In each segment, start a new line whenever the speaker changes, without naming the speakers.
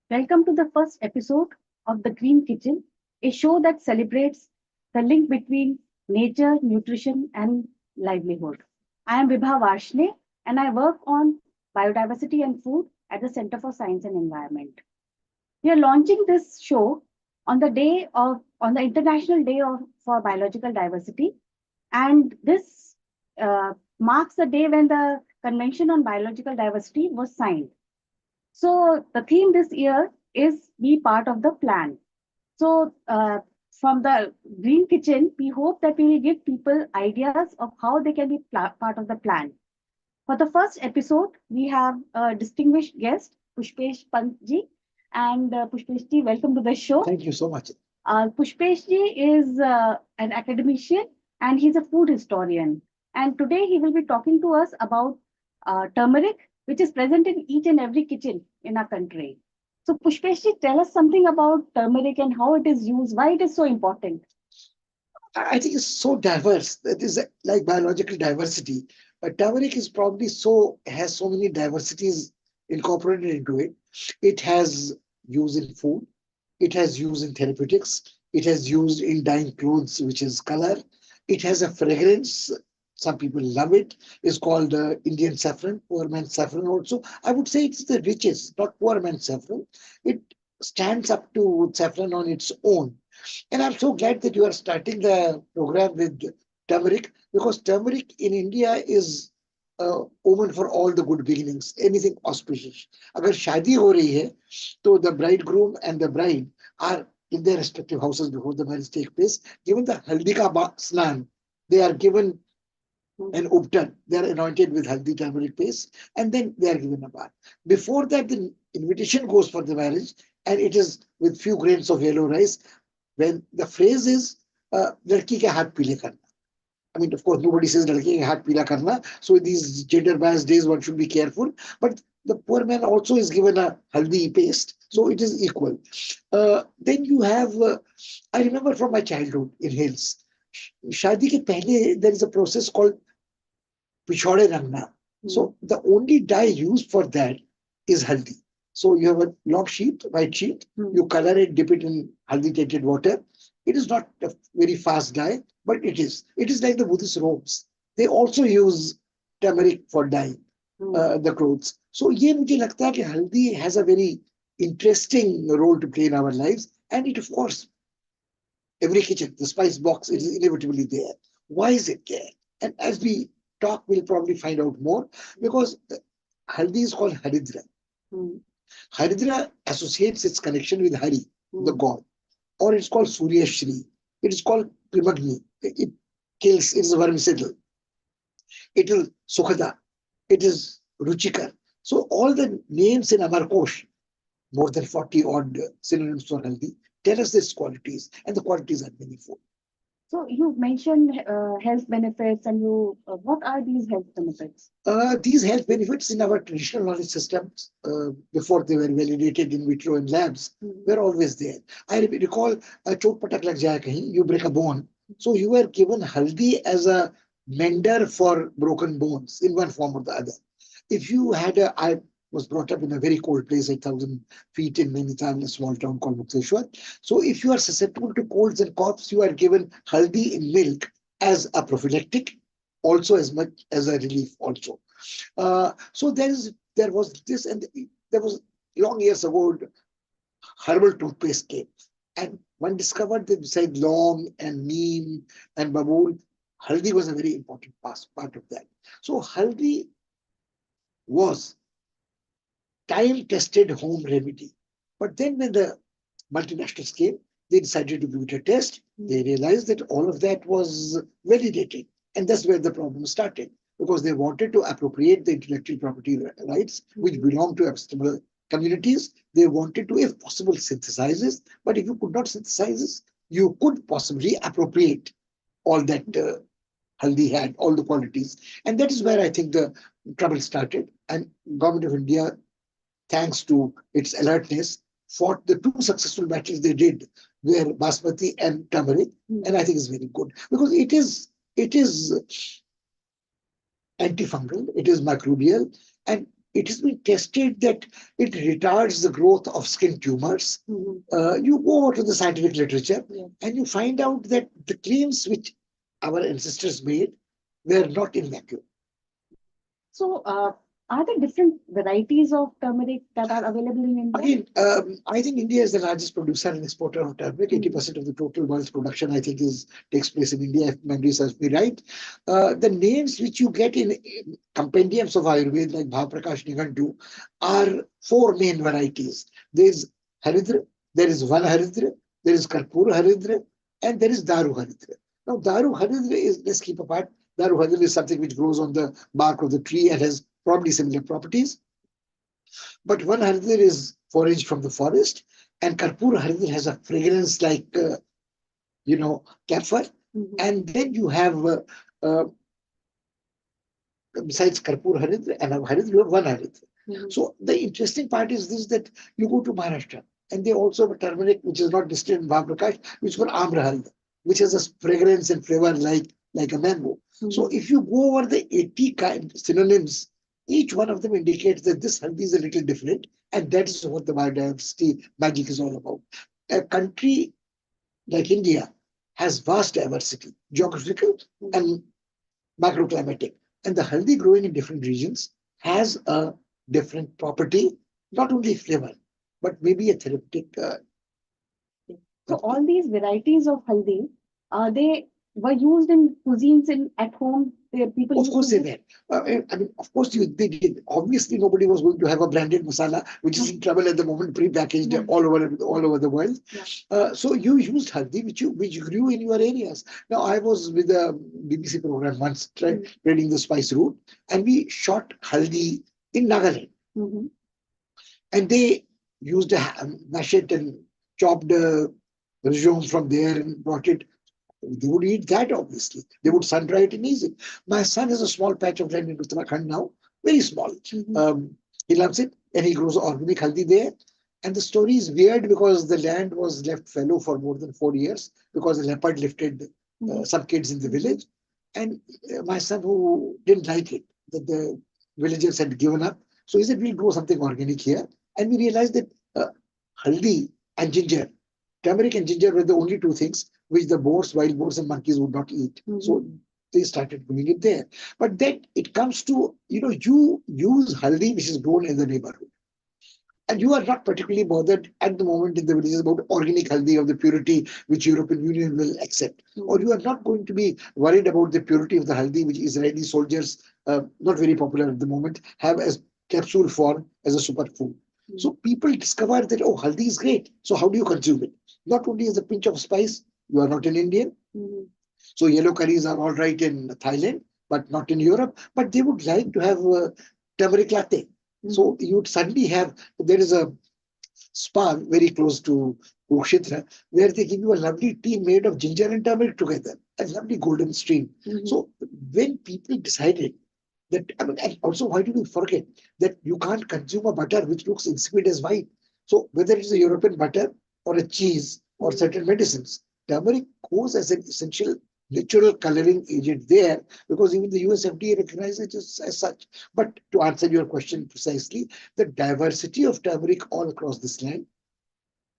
Welcome to the first episode of The Green Kitchen, a show that celebrates the link between nature, nutrition, and livelihood. I am Vibha Varshney and I work on biodiversity and food at the Center for Science and Environment. We are launching this show on the International Day for Biological Diversity, and this marks the day when the Convention on Biological Diversity was signed. So the theme this year is be part of the plan. So from the Green Kitchen, we hope that we will give people ideas of how they can be part of the plan. For the first episode, we have a distinguished guest, Pushpesh Pant ji. And Pushpesh ji, welcome to the show.
Thank you so much.
Pushpesh ji is an academician and he's a food historian. And today he will be talking to us about turmeric, which is present in each and every kitchen in our country. So Pushpesh ji, tell us something about turmeric and how it is used, why it is so important.
I think it's so diverse. That is like biological diversity. Turmeric is probably has so many diversities incorporated into it. It has use in food. It has use in therapeutics. It has used in dyeing clothes, which is color. It has a fragrance. Some people love it. It's called Indian saffron, poor man's saffron also. I would say it's the richest, not poor man's saffron. It stands up to saffron on its own. And I'm so glad that you are starting the program with turmeric, because turmeric in India is omen for all the good beginnings, anything auspicious. Agar shadi ho rahi hai, so the bridegroom and the bride are in their respective houses before the marriage takes place. Given the haldi ka snan, they are given an uptan. They are anointed with haldi turmeric paste, and then they are given a bath. Before that, the invitation goes for the marriage, and it is with few grains of yellow rice. When the phrase is "ladki ke haath peele karna." I mean, of course, nobody says ladki ke haath peela karna. So these gender-biased days, one should be careful. But the poor man also is given a haldi paste, so it is equal. Then you have, I remember from my childhood in hills, शादी के पहले there is a process called पिछौड़े Rangana. So the only dye used for that is haldi. So you have a long sheet, white sheet, you color it, dip it in haldi tainted water. It is not a very fast dye, but it is. It is like the Buddhist robes. They also use turmeric for dyeing the clothes. So ये मुझे लगता है कि haldi has a very interesting role to play in our lives. And it, of course, every kitchen, the spice box, it is inevitably there. Why is it there? And as we talk, we'll probably find out more, because haldi is called Haridra. Haridra associates its connection with Hari, the god, or it's called Surya Shri. It is called Primagni. It kills, it is vermicidal. It is Sukhada. It is Ruchikar. So all the names in Amarkosh, more than 40 odd synonyms for haldi, tell us these qualities, and the qualities are manifold.
So you mentioned health benefits, and what are these health benefits?
These health benefits in our traditional knowledge systems, before they were validated in vitro in labs, were always there. I recall a chot patak lag jaya kahin, you break a bone. So you were given haldi as a mender for broken bones in one form or the other. If you had I was brought up in a very cold place, 8,000 feet in Nainital, a small town called Mukteshwar. So if you are susceptible to colds and coughs, you are given haldi in milk as a prophylactic, also as much as a relief also. So there was this, and there was long years ago, herbal toothpaste came. And one discovered that beside long and neem and babool, haldi was a very important part of that. So haldi was time-tested home remedy. But then when the multinationals came, they decided to give it a test. They realized that all of that was validated. And that's where the problem started, because they wanted to appropriate the intellectual property rights, which belong to epistemological communities. They wanted to, if possible, synthesize this. But if you could not synthesize this, you could possibly appropriate all that haldi had, all the qualities. And that is where I think the trouble started. And Government of India, thanks to its alertness, fought the two successful battles they did, were basmati and turmeric. And I think it's very good, because it is antifungal, it is microbial, and it has been tested that it retards the growth of skin tumors. You go over to the scientific literature,
Yeah.
and you find out that the claims which our ancestors made were not in vacuum.
So, are there different varieties of turmeric that are available in India?
Again, I think India is the largest producer and exporter of turmeric. 80% of the total world's production, I think, is takes place in India, if memory serves me right. The names which you get in compendiums of Ayurveda, like Bhaprakash Nigantu, are four main varieties. There is Haridra, there is Van Haridra, there is Karpur Haridra, and there is Daru Haridra. Now, Daru Haridra is, let's keep apart, Daru Haridra is something which grows on the bark of the tree and has probably similar properties. But one Haridar is foraged from the forest, and Karpur Haridar has a fragrance like, camphor. And then you have, uh, besides Karpur Haridar and Haridar, you have one Haridar. So the interesting part is this, that you go to Maharashtra, and they also have a turmeric which is not distilled in Bhaprakash, which is called Amra Haridar, which has a fragrance and flavor like a mango. So if you go over the 80 synonyms, each one of them indicates that this haldi is a little different, and that is what the biodiversity magic is all about. A country like India has vast diversity, geographical and macroclimatic, and the haldi growing in different regions has a different property, not only flavor, but maybe a therapeutic.
So all these varieties of haldi, they were used in cuisines in at home. People
Of
used
course
to
they
use.
were. I mean, of course they did. Obviously, nobody was going to have a branded masala, which is in trouble at the moment, pre-packaged all over the world.
Yeah.
So you used haldi, which grew in your areas. Now, I was with a BBC program once, trading the spice route, and we shot haldi in Nagaland, and they used a machete and chopped a rhizome from there and brought it. They would eat that, obviously. They would sun dry it in Egypt. My son has a small patch of land in Uttarakhand now, very small. He loves it, and he grows organic haldi there. And the story is weird because the land was left fallow for more than 4 years because the leopard lifted some kids in the village. And my son, who didn't like it, that the villagers had given up, so he said, we'll grow something organic here. And we realized that haldi and ginger, turmeric and ginger were the only two things which the boars, wild boars, and monkeys would not eat. So they started doing it there. But then it comes to, you use haldi which is grown in the neighborhood. And you are not particularly bothered at the moment in the villages about organic haldi of the purity which European Union will accept. Or you are not going to be worried about the purity of the haldi which Israeli soldiers, not very popular at the moment, have as capsule form as a superfood. So people discover that, oh, haldi is great. So how do you consume it? Not only as a pinch of spice, you are not an Indian. So yellow curries are all right in Thailand, but not in Europe. But they would like to have turmeric latte. So you would suddenly have, there is a spa very close to Kurukshetra, where they give you a lovely tea made of ginger and turmeric together, a lovely golden stream. So when people decided that, I mean, and also why do we forget that you can't consume a butter which looks insipid as white? So whether it's a European butter or a cheese or certain medicines, turmeric goes as an essential natural coloring agent there because even the US FDA recognizes it as such. But to answer your question precisely, the diversity of turmeric all across this land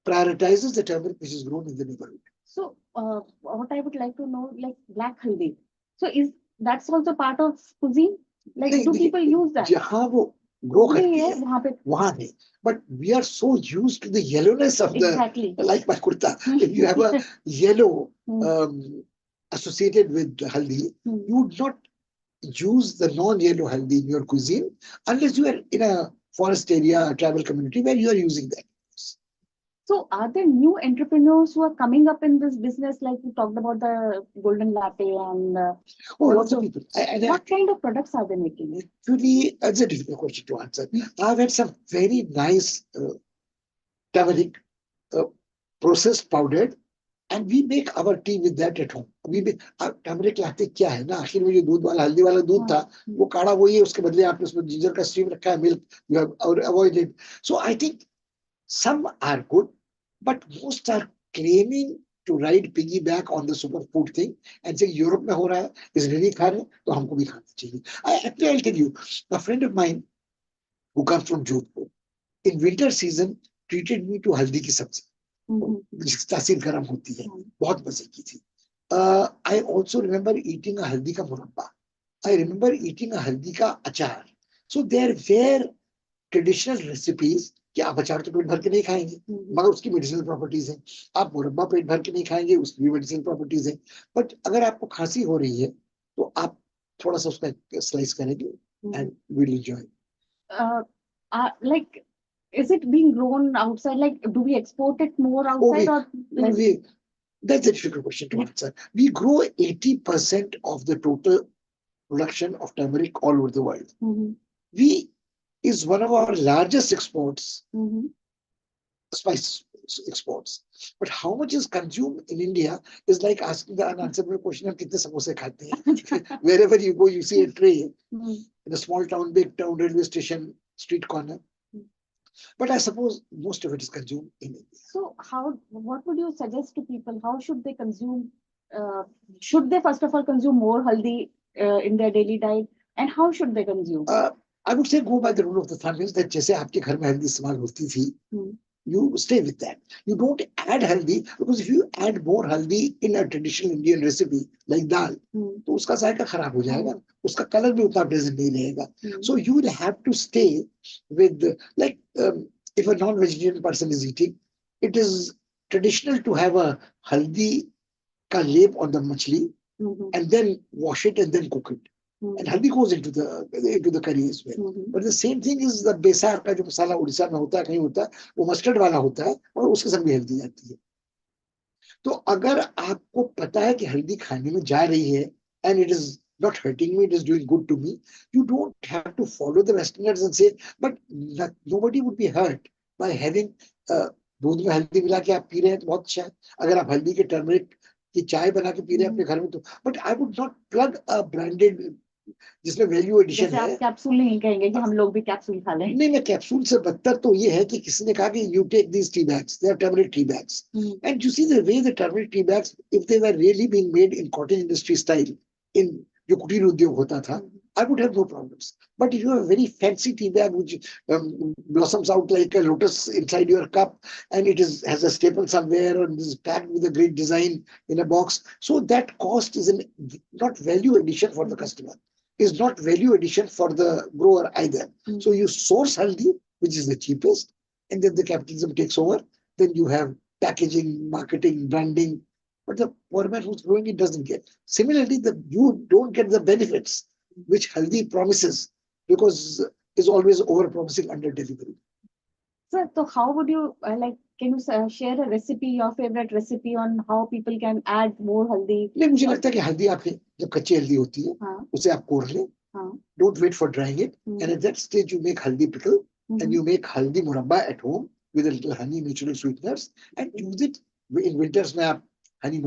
prioritizes the turmeric which is grown in the neighborhood.
So, what I would like to know, like black haldi. So, is that's also part of cuisine? Like,
नहीं,
do
देखिए,
people use that?
जहाँ वो grow
Only
करती
है
है
वहाँ पे.
वहां नहीं, but we are so used to the yellowness of
Exactly.
like my kurta. If you have a yellow associated with haldi, you would not use the non-yellow haldi in your cuisine unless you are in a forest area, a tribal community where you are using that.
So, are there new entrepreneurs who are coming up in this business? Like you talked about the golden latte and
Oh, lots of
also,
people.
what kind of products are they making?
Actually, it's a difficult question to answer. I've had some very nice turmeric processed powdered, and we make our tea with that at home. We make turmeric latte क्या है ना, आखिर में जो दूध वाला हल्दी वाला दूध था वो काढ़ा वही है, उसके बदले आपने उसमें जिंजर का स्टीम रखा है, milk you have avoided. So I think some are good, but most are claiming to ride piggyback on the superfood thing and say Europe में हो रहा है इसराइली खा रहे हैं तो हमको भी खाना चाहिए. Actually, I'll tell you, a friend of mine who comes from Jodhpur in winter season treated me to haldi की सब्जी जिसकी तासीर गर्म होती है, बहुत मजे की थी. I also remember eating a haldi का मुरब्बा. I remember eating a haldi का अचार. So there were traditional recipes कि आप अचार तो पेट भर के नहीं खाएंगे मगर उसकी मेडिसिनल प्रॉपर्टीज हैं. आप मुरब्बा पेट भर के नहीं खाएंगे उसकी भी मेडिसिनल प्रॉपर्टीज हैं. बट अगर आपको खांसी हो रही है तो आप थोड़ा सा उसका स्लाइस करेंगे and will enjoy.
Like, is it being grown outside? Like, do we export it more outside or like?
That's a difficult question to answer. We grow 80% of the total production of turmeric all over the world. We is one of our largest exports, spice exports. But how much is consumed in India is like asking the unanswerable question of kitne samosa khate hain. Wherever you go, you see a tray in a small town, big town, railway station, street corner. But I suppose most of it is consumed in India.
So what would you suggest to people? How should they consume? Should they first of all consume more haldi in their daily diet? And how should they consume?
I would say go by the rule of the thumb is that जैसे आपके घर में हल्दी इस्तेमाल होती थी, you stay with that. You don't add haldi because if you add more haldi in a traditional Indian recipe like dal, तो उसका जायका खराब हो जाएगा, उसका कलर भी उतना प्रेजेंट नहीं रहेगा. So you would have to stay with like if a non-vegetarian person is eating, it is traditional to have a haldi ka lep on the machli and then wash it and then cook it. And haldi goes into the curry as well. But the same thing is the besar का जो मसाला उड़ीसा में होता है कहीं होता है वो mustard वाला होता है और उसके साथ भी हल्दी जाती है. तो अगर आपको पता है कि हल्दी खाने में जा रही है and it is not hurting me, it is doing good to me, you don't have to follow the westerners and say but nobody would be hurt by having दूध में हल्दी मिला के आप पी रहे हैं तो बहुत अच्छा है. अगर आप हल्दी के टर्मरिक की चाय बना के पी रहे हैं अपने घर में तो. But I would not plug a branded जिसमें वैल्यू एडिशन है.
आप कैप्सूल नहीं कहेंगे कि हम लोग भी कैप्सूल खा लें.
नहीं, मैं कैप्सूल से बदतर तो ये है कि किसी ने कहा कि you take these tea bags, they are turmeric tea bags and you see the way the turmeric tea bags if they were really being made in cottage industry style in जो कुटीर उद्योग होता था, I would have no problems. But if you have a very fancy tea bag which blossoms out like a lotus inside your cup and it has a staple somewhere or is packed with a great design in a box, so that cost is not value addition for the customer, is not value addition for the grower either. So you source haldi, which is the cheapest, and then the capitalism takes over. Then you have packaging, marketing, branding. But the poor man who's growing it doesn't get. Similarly, you don't get the benefits which haldi promises because is always over promising under delivery.
Sir, so how would you can you share a recipe, your favorite recipe on how people can add more haldi?
नहीं, मुझे लगता है कि हल्दी आपकी जब कच्ची हल्दी होती है उसे आप कोर लें. Don't wait for drying it. And at that stage you make haldi pickle and you make haldi murabba at home with a little honey, natural sweeteners and use it. In winters में आप Honey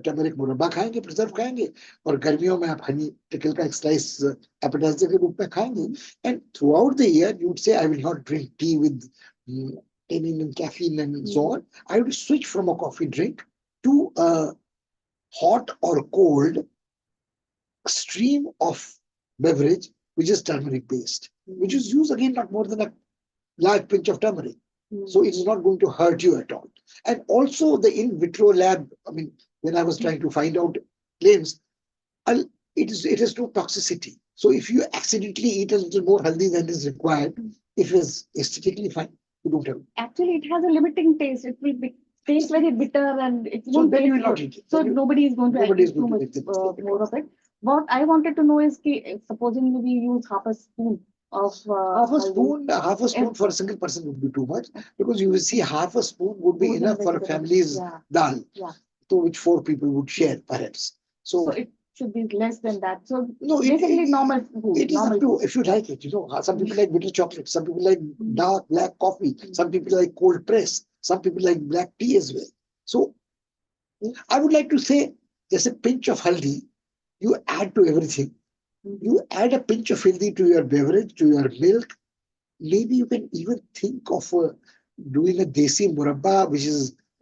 turmeric मुरब्बा खाएंगे, preserve खाएंगे और गर्मियों में आप Honey pickle का एक स्लाइस एपेटाइजर के रूप में खाएंगे. And through out the year you would say I will not drink tea with tannin and caffeine and so on. I would switch from a coffee drink to a hot or cold stream of beverage which is turmeric based, which is used again not more than a large pinch of turmeric. So it is not going to hurt you at all. And also the in vitro lab, I mean, when I was trying to find out claims, it is no toxicity. So if you accidentally eat a little more haldi than is required, if it is aesthetically fine, you don't have it.
Actually, it has a limiting taste. It will taste very bitter and it won't
then you will
taste
not
good.
eat it.
So nobody is going to
Nobody
add
is going
too
to
much
make the mistake.
more of it. What I wanted to know is, supposing we use half a spoon of
half a spoon for a single person would be too much because you will see half a spoon would be enough for a family's dal, to which 4 people would share perhaps. So
it should be less than that. So
no,
basically normal food.
It is up to if you like it. You know, some people like bitter chocolate, some people like dark black coffee, some people like cold press, some people like black tea as well. So I would like to say there's a pinch of haldi you add to everything. You add a pinch of haldi to your beverage, to your milk. Maybe you can even think of doing a desi murabba, which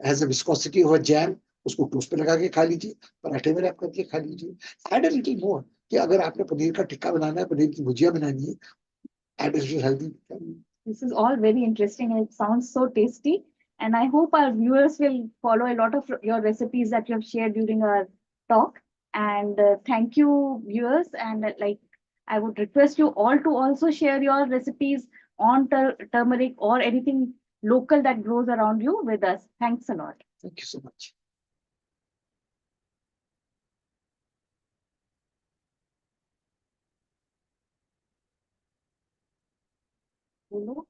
has a viscosity of a jam, उसको toast पे लगा के खा लीजिए, पराठे में rap करके खा लीजिए। एड अ लिटिल मोर कि अगर आपने पनीर का टिक्का बनाना है, पनीर की भुजिया बनानी है, add a little healthy.
This is all very interesting and it sounds so tasty. And I hope our viewers will follow a lot of your recipes that you have shared during our talk. And thank you, viewers. And like, I would request you all to also share your recipes on turmeric or anything local that grows around you with us. Thanks a lot.
Thank you so much.
Bolo.